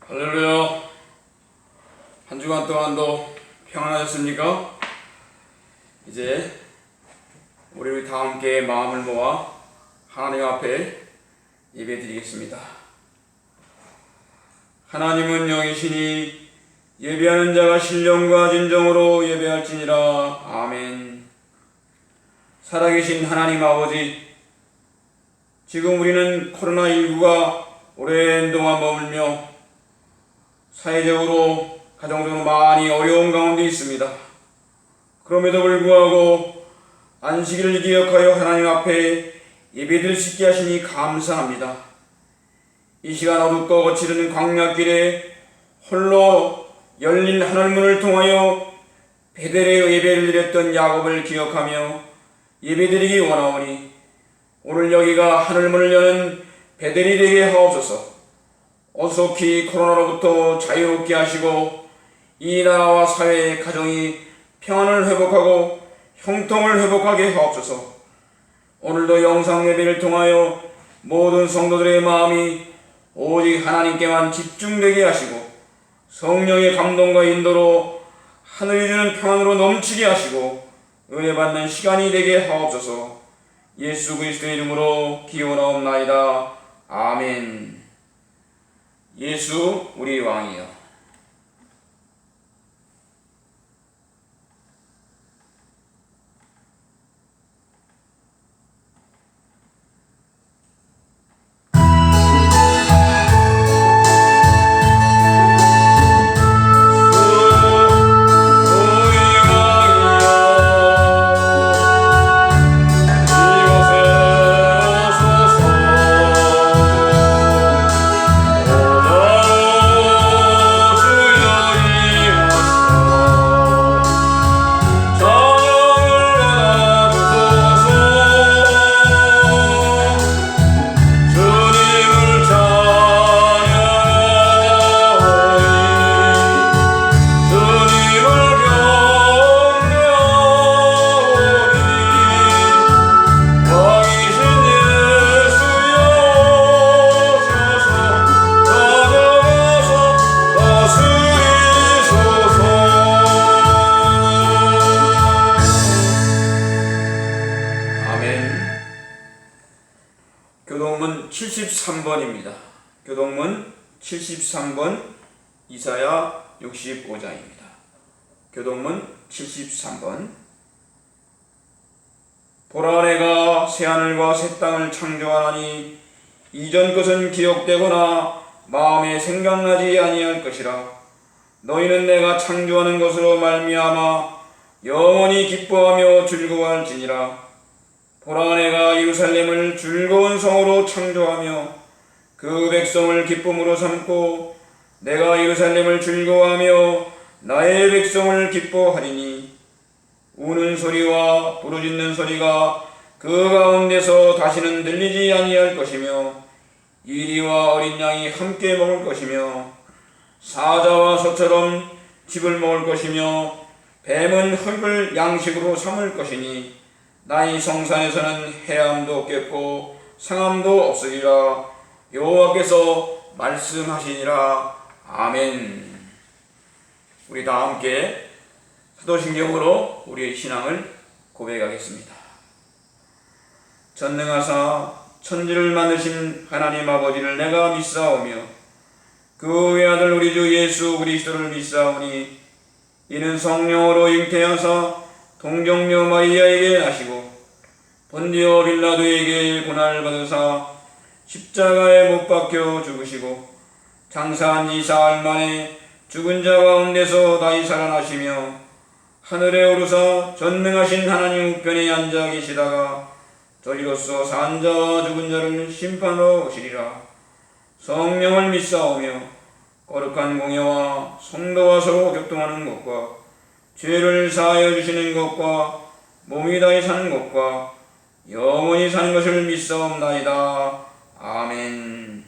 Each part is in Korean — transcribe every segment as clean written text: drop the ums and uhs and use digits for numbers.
할렐루야. 한 주간 동안도 평안하셨습니까? 이제 우리 다 함께 마음을 모아 하나님 앞에 예배드리겠습니다. 하나님은 영이시니 예배하는 자가 신령과 진정으로 예배할지니라. 아멘. 살아계신 하나님 아버지, 지금 우리는 코로나19가 오랜 동안 머물며 사회적으로 가정적으로 많이 어려운 가운데 있습니다. 그럼에도 불구하고 안식일을 기억하여 하나님 앞에 예배드릴 수 있게 하시니 감사합니다. 이 시간 어둡고 거칠은 광야길에 홀로 열린 하늘문을 통하여 베델의 예배를 드렸던 야곱을 기억하며 예배드리기 원하오니 오늘 여기가 하늘문을 여는 베델이 되게 하옵소서. 어속히 코로나로부터 자유롭게 하시고 이 나라와 사회의 가정이 평안을 회복하고 형통을 회복하게 하옵소서. 오늘도 영상 예배를 통하여 모든 성도들의 마음이 오직 하나님께만 집중되게 하시고 성령의 감동과 인도로 하늘이 주는 평안으로 넘치게 하시고 은혜 받는 시간이 되게 하옵소서. 예수 그리스도의 이름으로 기원하옵나이다. 아멘. 예수 우리 왕이여. 교동문 73번입니다. 교동문 73번 이사야 65장입니다. 교동문 73번. 보라, 내가 새하늘과 새 땅을 창조하나니 이전 것은 기억되거나 마음에 생각나지 아니할 것이라. 너희는 내가 창조하는 것으로 말미암아 영원히 기뻐하며 즐거워할지니라. 보라, 내가 예루살렘을 즐거운 성으로 창조하며 그 백성을 기쁨으로 삼고 내가 예루살렘을 즐거워하며 나의 백성을 기뻐하리니 우는 소리와 부르짖는 소리가 그 가운데서 다시는 들리지 아니할 것이며 이리와 어린 양이 함께 먹을 것이며 사자와 소처럼 짚을 먹을 것이며 뱀은 흙을 양식으로 삼을 것이니 나의 성산에서는 해함도 없겠고 상함도 없으리라. 여호와께서 말씀하시니라. 아멘. 우리 다 함께 사도신경으로 우리의 신앙을 고백하겠습니다. 전능하사 천지를 만드신 하나님 아버지를 내가 믿사오며 그 외아들 우리 주 예수 그리스도를 믿사오니 이는 성령으로 잉태하사 동정녀 마리아에게 나시고 본디오 빌라도에게 고난을 받으사 십자가에 못 박혀 죽으시고 장사한 지 사흘 만에 죽은 자 가운데서 다시 살아나시며 하늘에 오르사 전능하신 하나님 우편에 앉아 계시다가 저리로서 산 자와 죽은 자를 심판하러 오시리라. 성령을 믿사오며 거룩한 공예와 성도와 서로 교통하는 것과 죄를 사하여 주시는 것과 몸이 다히 사는 것과 영원히 사는 것을 믿사옵나이다. 아멘.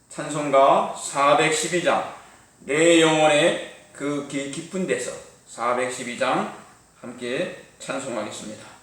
찬송가 412장 내 영혼의 그 깊은 데서 412장 함께 찬송하겠습니다.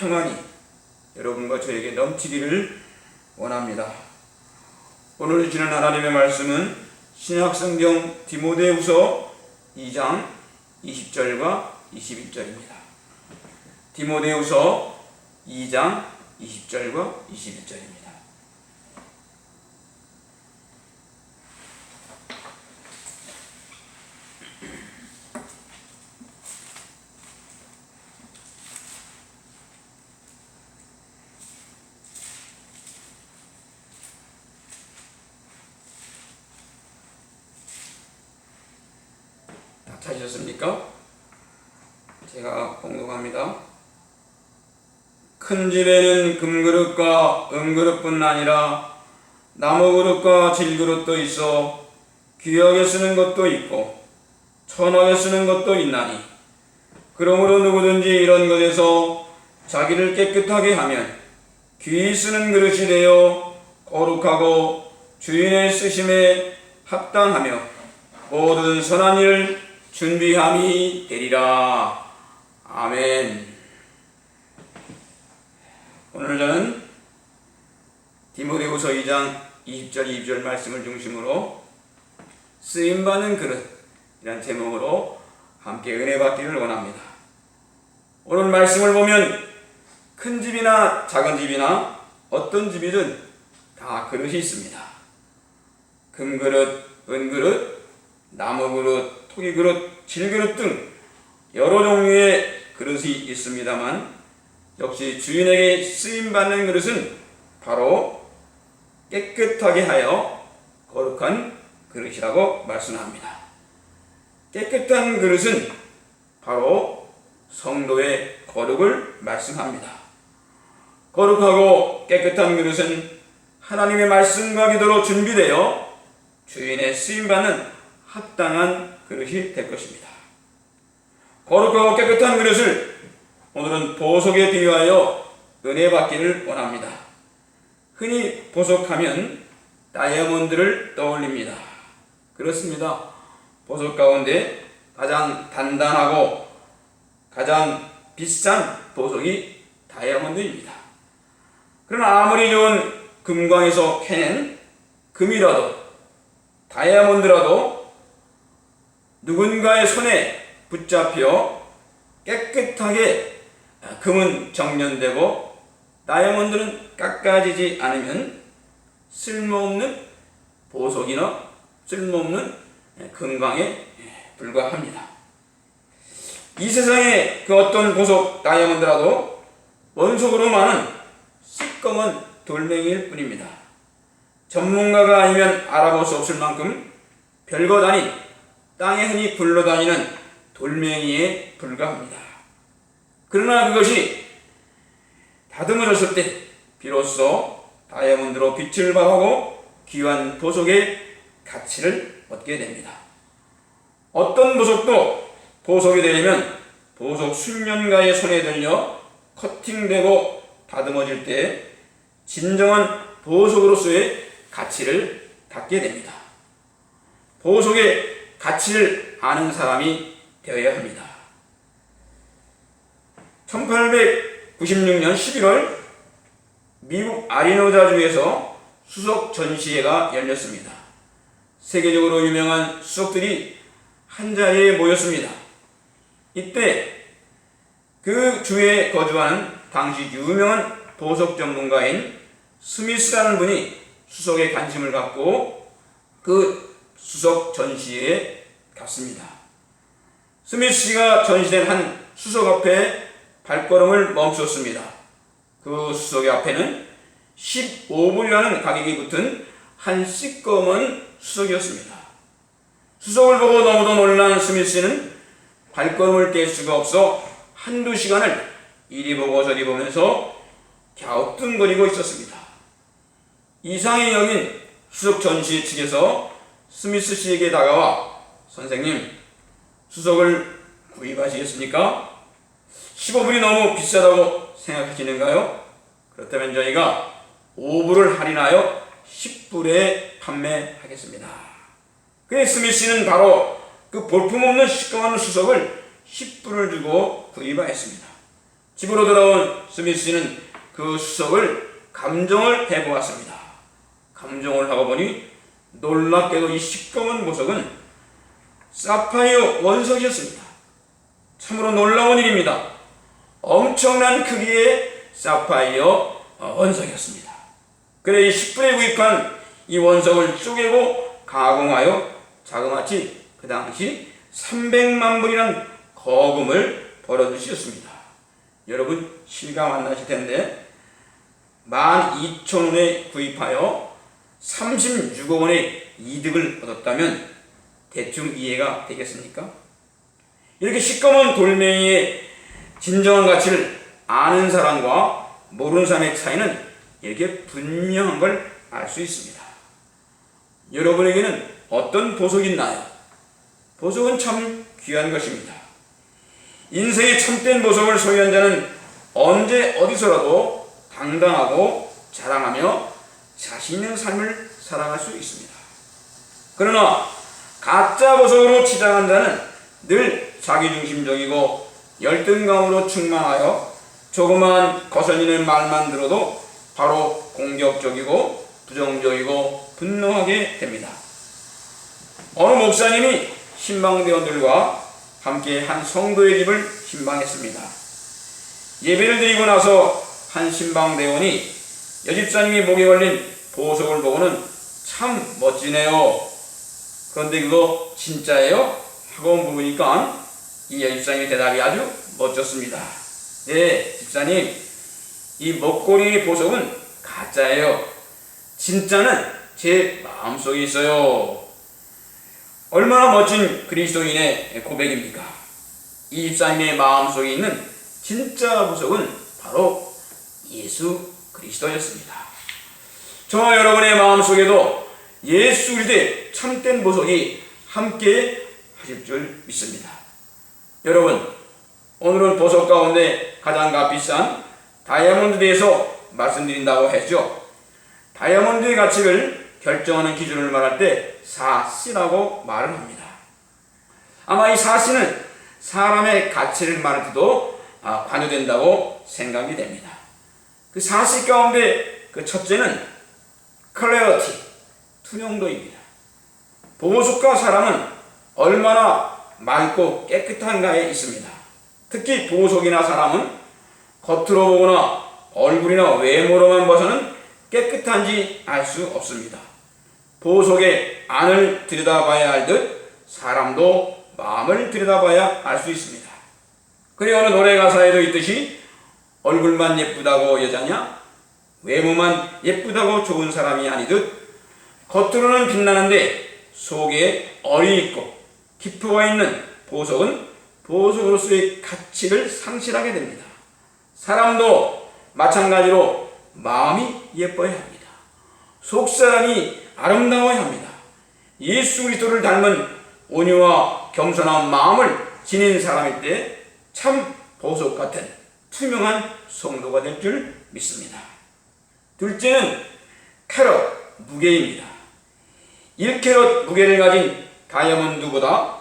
평안이 여러분과 저에게 넘치기를 원합니다. 오늘 주시는 하나님의 말씀은 신약성경 디모데후서 2장 20절과 21절입니다. 디모데후서 2장 20절과 21절입니다. 찾으셨습니까? 제가 봉독합니다. 큰 집에는 금그릇과 은그릇뿐 아니라 나무그릇과 질그릇도 있어 귀하게 쓰는 것도 있고 천하게 쓰는 것도 있나니 그러므로 누구든지 이런 것에서 자기를 깨끗하게 하면 귀히 쓰는 그릇이 되어 거룩하고 주인의 쓰심에 합당하며 모든 선한 일을 준비함이 되리라. 아멘. 오늘 저는 디모데후서 2장 20절 22절 말씀을 중심으로 쓰임받는 그릇이라는 제목으로 함께 은혜 받기를 원합니다. 오늘 말씀을 보면 큰 집이나 작은 집이나 어떤 집이든 다 그릇이 있습니다. 금그릇, 은그릇, 나무그릇, 토기그릇, 질그릇 등 여러 종류의 그릇이 있습니다만 역시 주인에게 쓰임받는 그릇은 바로 깨끗하게 하여 거룩한 그릇이라고 말씀합니다. 깨끗한 그릇은 바로 성도의 거룩을 말씀합니다. 거룩하고 깨끗한 그릇은 하나님의 말씀과 기도로 준비되어 주인의 쓰임받는 합당한 그릇이 될 것입니다. 거룩하고 깨끗한 그릇을 오늘은 보석에 비유하여 은혜 받기를 원합니다. 흔히 보석하면 다이아몬드를 떠올립니다. 그렇습니다. 보석 가운데 가장 단단하고 가장 비싼 보석이 다이아몬드입니다. 그러나 아무리 좋은 금광에서 캐낸 금이라도 다이아몬드라도 누군가의 손에 붙잡혀 깨끗하게 금은 정련되고 다이아몬드는 깎아지지 않으면 쓸모없는 보석이나 쓸모없는 금광에 불과합니다. 이 세상에 그 어떤 보석 다이아몬드라도 원석으로만은 시꺼먼 돌멩이일 뿐입니다. 전문가가 아니면 알아볼 수 없을 만큼 별것 아닌 땅에 흔히 굴러다니는 돌멩이에 불과합니다. 그러나 그것이 다듬어졌을 때 비로소 다이아몬드로 빛을 발하고 귀한 보석의 가치를 얻게 됩니다. 어떤 보석도 보석이 되려면 보석 숙련가의 손에 들려 커팅되고 다듬어질 때 진정한 보석으로서의 가치를 갖게 됩니다. 보석의 가치를 아는 사람이 되어야 합니다. 1896년 11월 미국 아리조나주에서 수석 전시회가 열렸습니다. 세계적으로 유명한 수석들이 한자리에 모였습니다. 이때 그 주에 거주하는 당시 유명한 보석 전문가인 스미스라는 분이 수석에 관심을 갖고 그 수석 전시회에 갔습니다. 스미스 씨가 전시된 한 수석 앞에 발걸음을 멈췄습니다. 그 수석의 앞에는 15불이라는 가격이 붙은 한 시꺼먼 수석이었습니다. 수석을 보고 너무도 놀란 스미스 씨는 발걸음을 뗄 수가 없어 한두 시간을 이리 보고 저리 보면서 갸우뚱거리고 있었습니다. 이상히 여긴 수석 전시회 측에서 스미스 씨에게 다가와 선생님, 수석을 구입하시겠습니까? 15불이 너무 비싸다고 생각하시는가요? 그렇다면 저희가 5불을 할인하여 10불에 판매하겠습니다. 그의 스미스 씨는 바로 그 볼품없는 시꺼먼 수석을 10불을 주고 구입하였습니다. 집으로 돌아온 스미스는 그 수석을 감정을 해보았습니다. 감정을 하고 보니 놀랍게도 이 시꺼먼 보석은 사파이어 원석이었습니다. 참으로 놀라운 일입니다. 엄청난 크기의 사파이어 원석이었습니다. 그래 이 10분에 구입한 이 원석을 쪼개고 가공하여 자그마치 그 당시 300만 불이란 거금을 벌어주셨습니다. 여러분 실감 안 나실 텐데 12,000원에 구입하여 36억 원의 이득을 얻었다면 대충 이해가 되겠습니까? 이렇게 시꺼먼 돌멩이의 진정한 가치를 아는 사람과 모르는 사람의 차이는 이렇게 분명한 걸 알 수 있습니다. 여러분에게는 어떤 보석이 있나요? 보석은 참 귀한 것입니다. 인생의 참된 보석을 소유한 자는 언제 어디서라도 당당하고 자랑하며 자신 있는 삶을 살아갈 수 있습니다. 그러나 가짜 보석으로 치장한 자는 늘 자기중심적이고 열등감으로 충만하여 조그마한 거슬리는 말만 들어도 바로 공격적이고 부정적이고 분노하게 됩니다. 어느 목사님이 신방대원들과 함께 한 성도의 집을 신방했습니다. 예배를 드리고 나서 한 신방대원이 여집사님이 목에 걸린 보석을 보고는 참 멋지네요. 그런데 그거 진짜예요? 하고 물으니까 이 여집사님의 대답이 아주 멋졌습니다. 네, 집사님, 이 목걸이 보석은 가짜예요. 진짜는 제 마음속에 있어요. 얼마나 멋진 그리스도인의 고백입니까? 이 집사님의 마음속에 있는 진짜 보석은 바로 예수 그리스도였습니다. 저와 여러분의 마음속에도 예수 그리스도의 참된 보석이 함께 하실 줄 믿습니다. 여러분, 오늘은 보석 가운데 가장 값비싼 다이아몬드에 대해서 말씀드린다고 했죠. 다이아몬드의 가치를 결정하는 기준을 말할 때 4C라고 말을 합니다. 아마 이 4C는 사람의 가치를 말할 때도 관여된다고 생각이 됩니다. 그 4C 가운데 그 첫째는 clarity, 투명도입니다. 보석과 사람은 얼마나 맑고 깨끗한가에 있습니다. 특히 보석이나 사람은 겉으로 보거나 얼굴이나 외모로만 봐서는 깨끗한지 알 수 없습니다. 보석의 안을 들여다봐야 할 듯 사람도 마음을 들여다봐야 알 수 있습니다. 그래 어느 노래 가사에도 있듯이 얼굴만 예쁘다고 여자냐? 외모만 예쁘다고 좋은 사람이 아니듯 겉으로는 빛나는데 속에 얼이 있고 기포가 있는 보석은 보석으로서의 가치를 상실하게 됩니다. 사람도 마찬가지로 마음이 예뻐야 합니다. 속사람이 아름다워야 합니다. 예수 그리스도를 닮은 온유와 겸손한 마음을 지닌 사람일 때 참 보석 같은 투명한 성도가 될 줄 믿습니다. 둘째는 캐럿, 무게입니다. 1캐럿 무게를 가진 다이아몬드보다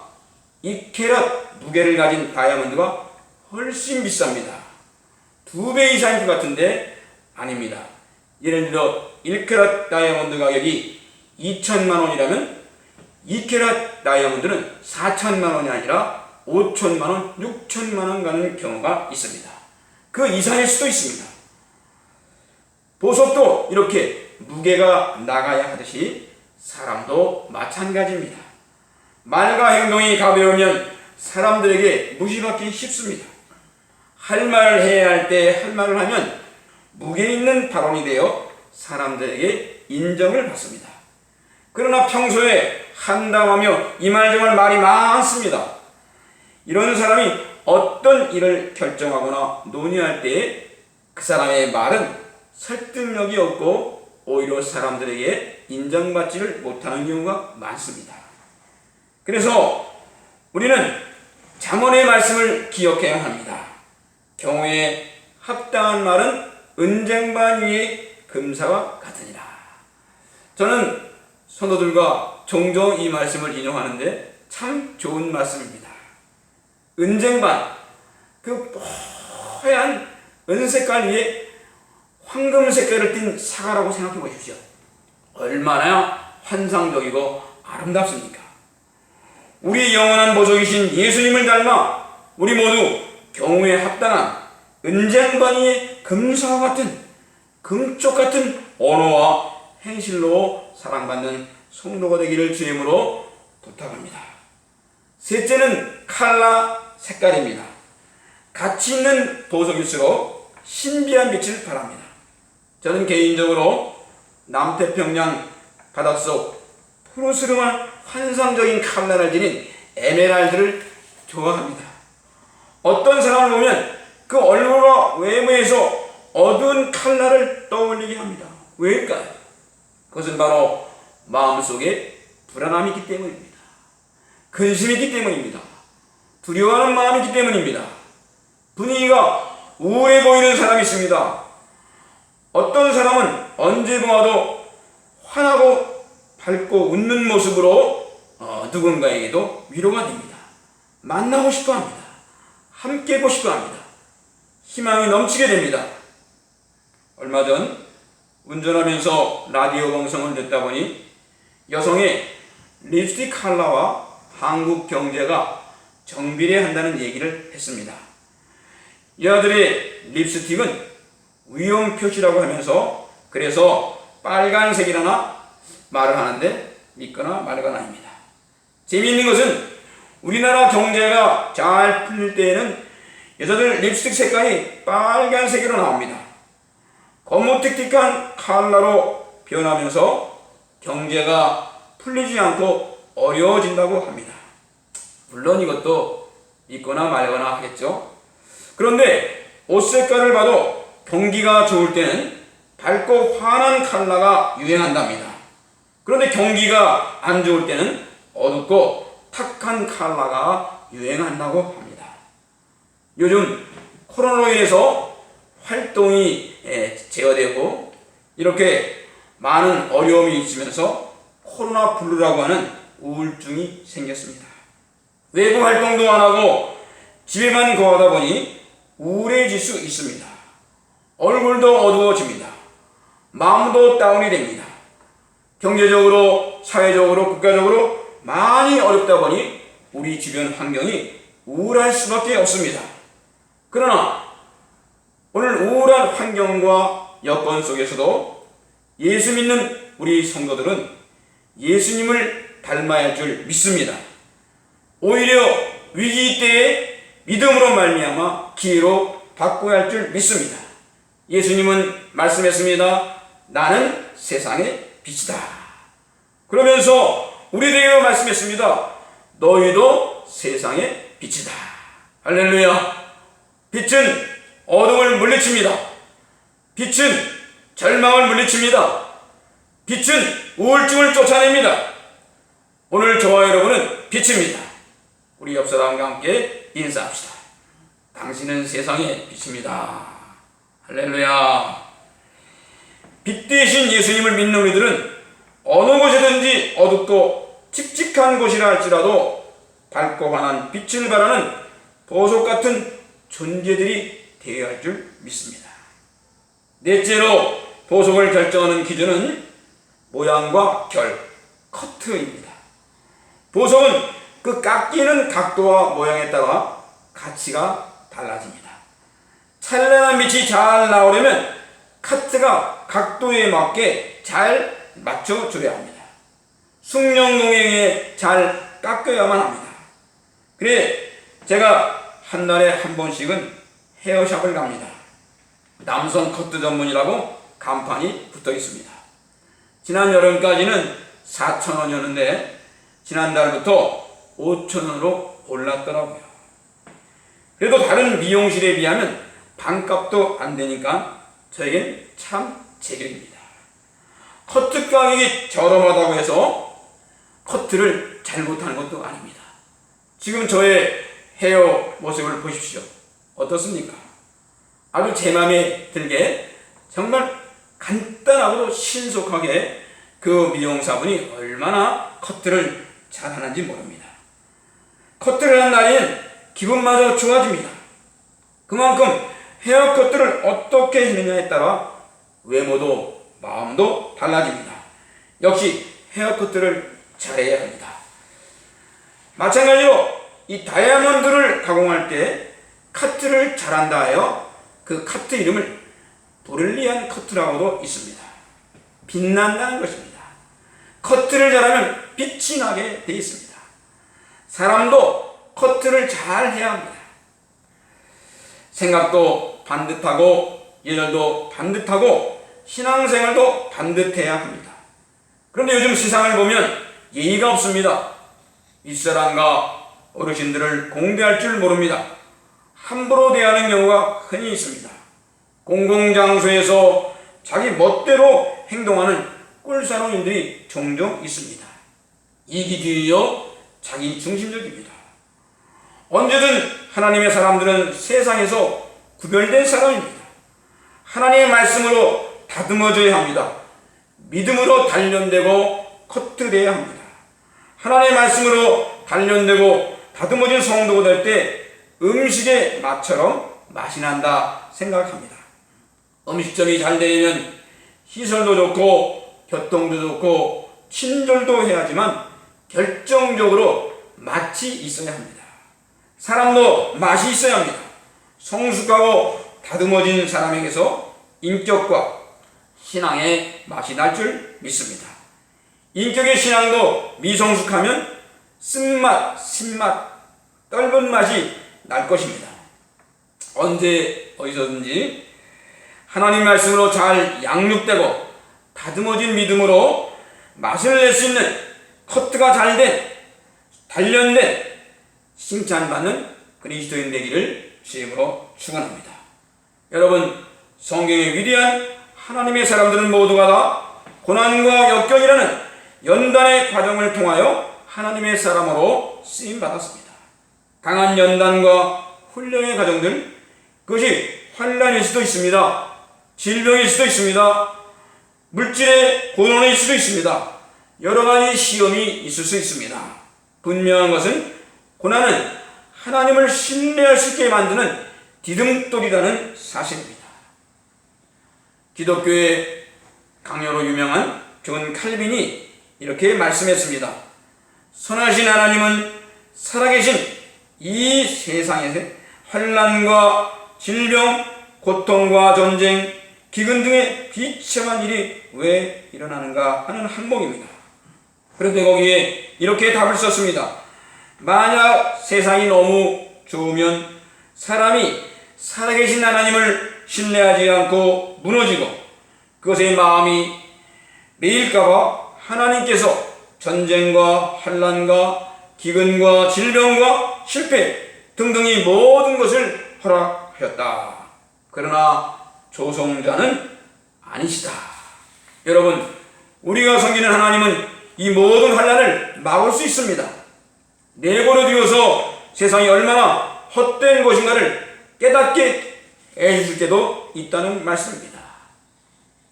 2캐럿 무게를 가진 다이아몬드가 훨씬 비쌉니다. 2배 이상일 것 같은데 아닙니다. 예를 들어 1캐럿 다이아몬드 가격이 2천만 원이라면 2캐럿 다이아몬드는 4천만 원이 아니라 5천만 원, 6천만 원 가는 경우가 있습니다. 그 이상일 수도 있습니다. 보석도 이렇게 무게가 나가야 하듯이 사람도 마찬가지입니다. 말과 행동이 가벼우면 사람들에게 무시받기 쉽습니다. 할 말을 해야 할 때 할 말을 하면 무게 있는 발언이 되어 사람들에게 인정을 받습니다. 그러나 평소에 한담하며 이말저말 말이 많습니다. 이런 사람이 어떤 일을 결정하거나 논의할 때 그 사람의 말은 설득력이 없고 오히려 사람들에게 인정받지를 못하는 경우가 많습니다. 그래서 우리는 잠언의 말씀을 기억해야 합니다. 경우에 합당한 말은 은쟁반 위의 금사와 같으니라. 저는 성도들과 종종 이 말씀을 인용하는데 참 좋은 말씀입니다. 은쟁반, 그 허연 은색깔 위에 황금 색깔을 띤 사과라고 생각해 보십시오. 얼마나 환상적이고 아름답습니까? 우리 영원한 보석이신 예수님을 닮아 우리 모두 경우에 합당한 은쟁반이의 금사와 같은 금쪽 같은 언어와 행실로 사랑받는 성도가 되기를 주임으로 부탁합니다. 셋째는 컬러 색깔입니다. 가치 있는 보석일수록 신비한 빛을 발합니다. 저는 개인적으로 남태평양 바닷속 푸르스름한 환상적인 컬러를 지닌 에메랄드를 좋아합니다. 어떤 사람을 보면 그 얼굴과 외모에서 어두운 컬러를 떠올리게 합니다. 왜일까요? 그것은 바로 마음속에 불안함이 있기 때문입니다. 근심이 있기 때문입니다. 두려워하는 마음이 있기 때문입니다. 분위기가 우울해 보이는 사람이 있습니다. 어떤 사람은 언제 보아도 환하고 밝고 웃는 모습으로 누군가에게도 위로가 됩니다. 만나고 싶어 합니다. 함께 하고 싶어 합니다. 희망이 넘치게 됩니다. 얼마 전 운전하면서 라디오 방송을 듣다 보니 여성의 립스틱 컬러와 한국 경제가 정비례한다는 얘기를 했습니다. 여자들의 립스틱은 위험 표시라고 하면서 그래서 빨간색이라나 말을 하는데 믿거나 말거나입니다. 재미있는 것은 우리나라 경제가 잘 풀릴 때에는 여자들 립스틱 색깔이 빨간색으로 나옵니다. 거무틱틱한 컬러로 변하면서 경제가 풀리지 않고 어려워진다고 합니다. 물론 이것도 믿거나 말거나 하겠죠. 그런데 옷 색깔을 봐도 경기가 좋을 때는 밝고 환한 컬러가 유행한답니다. 그런데 경기가 안 좋을 때는 어둡고 탁한 컬러가 유행한다고 합니다. 요즘 코로나로 인해서 활동이 제어되고 이렇게 많은 어려움이 있으면서 코로나 블루라고 하는 우울증이 생겼습니다. 외부 활동도 안 하고 집에만 거하다 보니 우울해질 수 있습니다. 얼굴도 어두워집니다. 마음도 다운이 됩니다. 경제적으로, 사회적으로, 국가적으로 많이 어렵다 보니 우리 주변 환경이 우울할 수밖에 없습니다. 그러나 오늘 우울한 환경과 여건 속에서도 예수 믿는 우리 성도들은 예수님을 닮아야 할 줄 믿습니다. 오히려 위기 때에 믿음으로 말미암아 기회로 바꿔야 할 줄 믿습니다. 예수님은 말씀했습니다. 나는 세상의 빛이다. 그러면서 우리에게 말씀했습니다. 너희도 세상의 빛이다. 할렐루야. 빛은 어둠을 물리칩니다. 빛은 절망을 물리칩니다. 빛은 우울증을 쫓아냅니다. 오늘 저와 여러분은 빛입니다. 우리 옆 사람과 함께 인사합시다. 당신은 세상의 빛입니다. 할렐루야. 빛 대신 예수님을 믿는 우리들은 어느 곳이든지 어둡고 칙칙한 곳이라 할지라도 밝고 환한 빛을 발하는 보석 같은 존재들이 되어야 할 줄 믿습니다. 넷째로 보석을 결정하는 기준은 모양과 결, 커트입니다. 보석은 그 깎이는 각도와 모양에 따라 가치가 달라집니다. 찬란한 빛이 잘 나오려면 커트가 각도에 맞게 잘 맞춰줘야 합니다. 숙련농에 잘 깎여야만 합니다. 그래 제가 한 달에 한 번씩은 헤어샵을 갑니다. 남성 커트 전문이라고 간판이 붙어 있습니다. 지난 여름까지는 4,000원이었는데 지난달부터 5,000원으로 올랐더라고요. 그래도 다른 미용실에 비하면 반값도 안 되니까 저에겐 참 제격입니다. 커트 가격이 저렴하다고 해서 커트를 잘못하는 것도 아닙니다. 지금 저의 헤어 모습을 보십시오. 어떻습니까? 아주 제 마음에 들게 정말 간단하고도 신속하게 그 미용사분이 얼마나 커트를 잘하는지 모릅니다. 커트를 한 날에는 기분마저 좋아집니다. 그만큼 헤어컷들을 어떻게 했느냐에 따라 외모도 마음도 달라집니다. 역시 헤어컷들을 잘해야 합니다. 마찬가지로 이 다이아몬드를 가공할 때 카트를 잘한다 하여 그 카트 이름을 브릴리안 커트라고도 있습니다. 빛난다는 것입니다. 커트를 잘하면 빛이 나게 되어 있습니다. 사람도 커트를 잘 해야 합니다. 생각도 반듯하고 예절도 반듯하고 신앙생활도 반듯해야 합니다. 그런데 요즘 세상을 보면 예의가 없습니다. 윗사람과 어르신들을 공대할 줄 모릅니다. 함부로 대하는 경우가 흔히 있습니다. 공공장소에서 자기 멋대로 행동하는 꿀사로인들이 종종 있습니다. 이기주의여 자기 중심적입니다. 언제든 하나님의 사람들은 세상에서 구별된 사람입니다. 하나님의 말씀으로 다듬어져야 합니다. 믿음으로 단련되고 커트되어야 합니다. 하나님의 말씀으로 단련되고 다듬어진 성도가 될 때 음식의 맛처럼 맛이 난다 생각합니다. 음식점이 잘 되려면 시설도 좋고 교통도 좋고 친절도 해야지만 결정적으로 맛이 있어야 합니다. 사람도 맛이 있어야 합니다. 성숙하고 다듬어진 사람에게서 인격과 신앙의 맛이 날 줄 믿습니다. 인격의 신앙도 미성숙하면 쓴맛, 신맛, 떫은 맛이 날 것입니다. 언제 어디서든지 하나님 말씀으로 잘 양육되고 다듬어진 믿음으로 맛을 낼 수 있는 커트가 잘된 단련된 칭찬받는 그리스도인 되기를 주임으로 축원합니다. 여러분, 성경의 위대한 하나님의 사람들은 모두가 다 고난과 역경이라는 연단의 과정을 통하여 하나님의 사람으로 쓰임받았습니다. 강한 연단과 훈련의 과정들, 그것이 환난일 수도 있습니다. 질병일 수도 있습니다. 물질의 고난일 수도 있습니다. 여러 가지 시험이 있을 수 있습니다. 분명한 것은 고난은 하나님을 신뢰할 수 있게 만드는 디딤돌이라는 사실입니다. 기독교의 강요로 유명한 존 칼빈이 이렇게 말씀했습니다. 선하신 하나님은 살아계신 이 세상에서 환난과 질병, 고통과 전쟁, 기근 등의 비참한 일이 왜 일어나는가 하는 항목입니다. 그런데 거기에 이렇게 답을 썼습니다. 만약 세상이 너무 좋으면 사람이 살아계신 하나님을 신뢰하지 않고 무너지고 그것의 마음이 매일까봐 하나님께서 전쟁과 환난과 기근과 질병과 실패 등등의 모든 것을 허락하였다. 그러나 조성자는 아니시다. 여러분, 우리가 섬기는 하나님은 이 모든 환난을 막을 수 있습니다. 내버려두어서 세상이 얼마나 헛된 것인가를 깨닫게 해줄 때도 있다는 말씀입니다.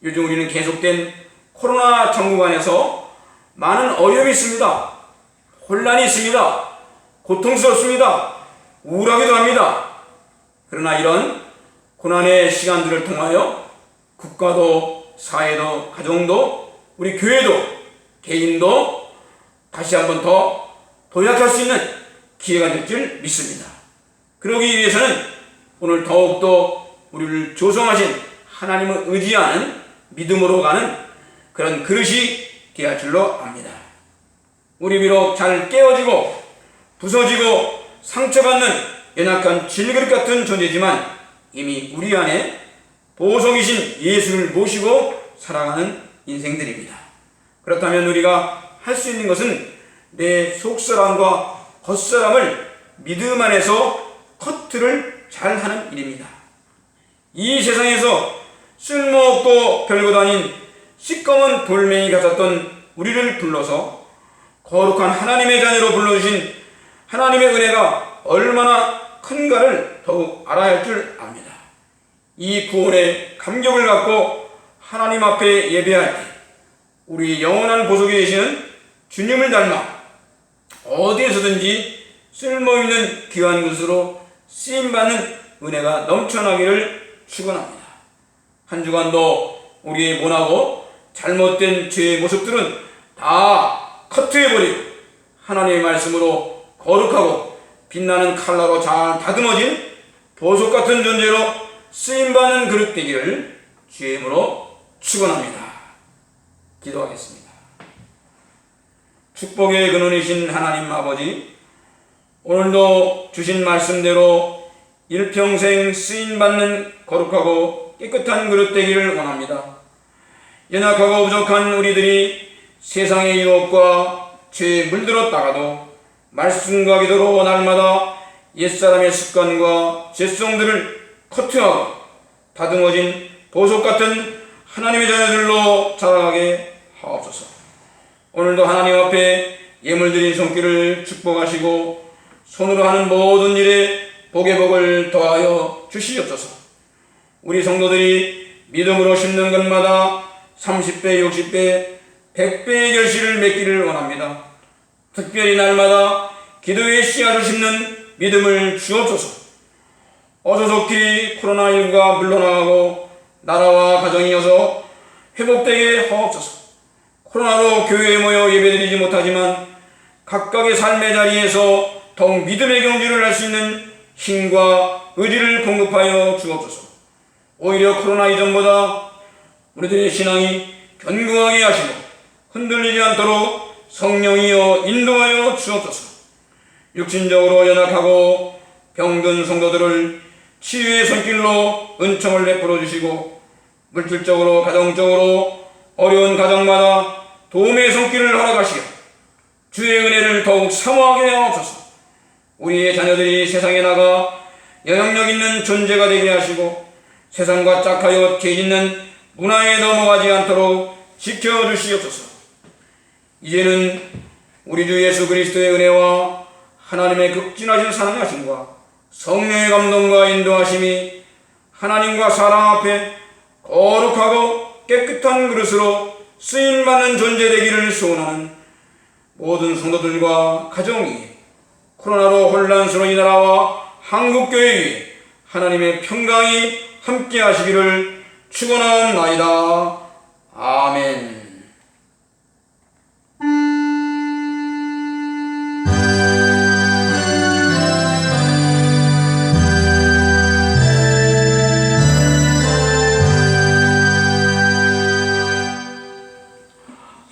요즘 우리는 계속된 코로나 정국 안에서 많은 어려움이 있습니다. 혼란이 있습니다. 고통스럽습니다. 우울하기도 합니다. 그러나 이런 고난의 시간들을 통하여 국가도 사회도 가정도 우리 교회도 개인도 다시 한번 더 도약할 수 있는 기회가 될 줄 믿습니다. 그러기 위해서는 오늘 더욱더 우리를 조성하신 하나님을 의지하는 믿음으로 가는 그런 그릇이 되어야 할 줄로 압니다. 우리 비록 잘 깨어지고 부서지고 상처받는 연약한 질그릇 같은 존재지만 이미 우리 안에 보석이신 예수를 모시고 살아가는 인생들입니다. 그렇다면 우리가 할 수 있는 것은 내 속사람과 겉사람을 믿음 안에서 커트를 잘 하는 일입니다. 이 세상에서 쓸모없고 별것 아닌 시꺼먼 돌멩이 같았던 우리를 불러서 거룩한 하나님의 자녀로 불러주신 하나님의 은혜가 얼마나 큰가를 더욱 알아야 할 줄 압니다. 이 구원의 감격을 갖고 하나님 앞에 예배할 때 우리 영원한 보석이 되시는 주님을 닮아 어디에서든지 쓸모있는 귀한 것으로 쓰임받는 은혜가 넘쳐나기를 축원합니다. 한 주간도 우리의 모나고 잘못된 죄의 모습들은 다 커트해버리고 하나님의 말씀으로 거룩하고 빛나는 칼라로 잘 다듬어진 보석 같은 존재로 쓰임받는 그릇 되기를 주의 이름으로 축원합니다. 기도하겠습니다. 축복의 근원이신 하나님 아버지, 오늘도 주신 말씀대로 일평생 쓰임받는 거룩하고 깨끗한 그릇 되기를 원합니다. 연약하고 부족한 우리들이 세상의 유혹과 죄에 물들었다가도 말씀과 기도로 날마다 옛사람의 습관과 죄성들을 커트하고 다듬어진 보석 같은 하나님의 자녀들로 자라가게 하옵소서. 오늘도 하나님 앞에 예물 드린 손길을 축복하시고 손으로 하는 모든 일에 복의 복을 더하여 주시옵소서. 우리 성도들이 믿음으로 심는 것마다 30배, 60배, 100배의 결실을 맺기를 원합니다. 특별히 날마다 기도의 씨앗을 심는 믿음을 주옵소서. 어서속히 코로나19가 물러나가고 나라와 가정이 어서 회복되게 하옵소서. 코로나로 교회에 모여 예배드리지 못하지만 각각의 삶의 자리에서 더욱 믿음의 경주를 할 수 있는 힘과 의지를 공급하여 주옵소서. 오히려 코로나 이전보다 우리들의 신앙이 견고하게 하시고 흔들리지 않도록 성령이여 인도하여 주옵소서. 육신적으로 연약하고 병든 성도들을 치유의 손길로 은총을 베풀어 주시고 물질적으로 가정적으로 어려운 가정마다 도움의 손길을 허락하시어 주의 은혜를 더욱 사모하게 하옵소서. 우리의 자녀들이 세상에 나가 영향력 있는 존재가 되게 하시고 세상과 짝하여 죄짓는 문화에 넘어가지 않도록 지켜주시옵소서. 이제는 우리 주 예수 그리스도의 은혜와 하나님의 극진하신 사랑하심과 성령의 감동과 인도하심이 하나님과 사람 앞에 거룩하고 깨끗한 그릇으로 쓰임받는 존재 되기를 소원하는 모든 성도들과 가정이 코로나로 혼란스러운 이 나라와 한국교회 위에 하나님의 평강이 함께 하시기를 축원하옵나이다. 아멘.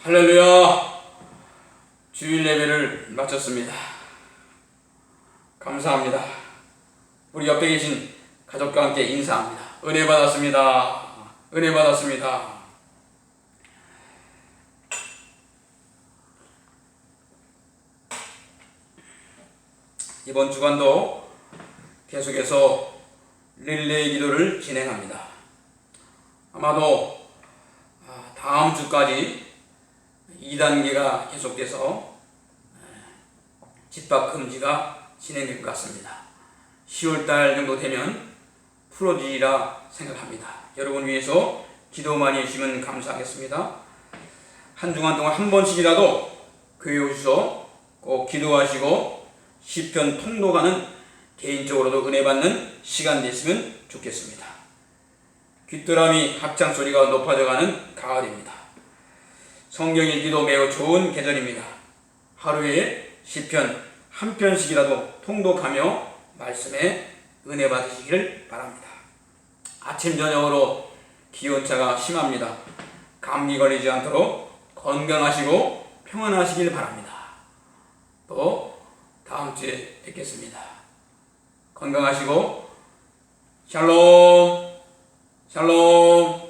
할렐루야. 주일 예배를 마쳤습니다. 감사합니다. 우리 옆에 계신 가족과 함께 인사합니다. 은혜 받았습니다. 은혜 받았습니다. 이번 주간도 계속해서 릴레이 기도를 진행합니다. 아마도 다음 주까지 2단계가 계속돼서 집합 금지가 진행될 것 같습니다. 10월달 정도 되면 풀어지리라 생각합니다. 여러분 위해서 기도 많이 해주시면 감사하겠습니다. 한 주간 동안 한 번씩이라도 교회 오셔서 꼭 기도하시고 시편 통독하는 개인적으로도 은혜 받는 시간 됐으면 좋겠습니다. 귀뚜라미 합창 소리가 높아져가는 가을입니다. 성경 읽기도 매우 좋은 계절입니다. 하루에 시편 한 편씩이라도 통독하며 말씀에 은혜 받으시기를 바랍니다. 아침 저녁으로 기온차가 심합니다. 감기 걸리지 않도록 건강하시고 평안하시길 바랍니다. 또 다음 주에 뵙겠습니다. 건강하시고 샬롬 샬롬.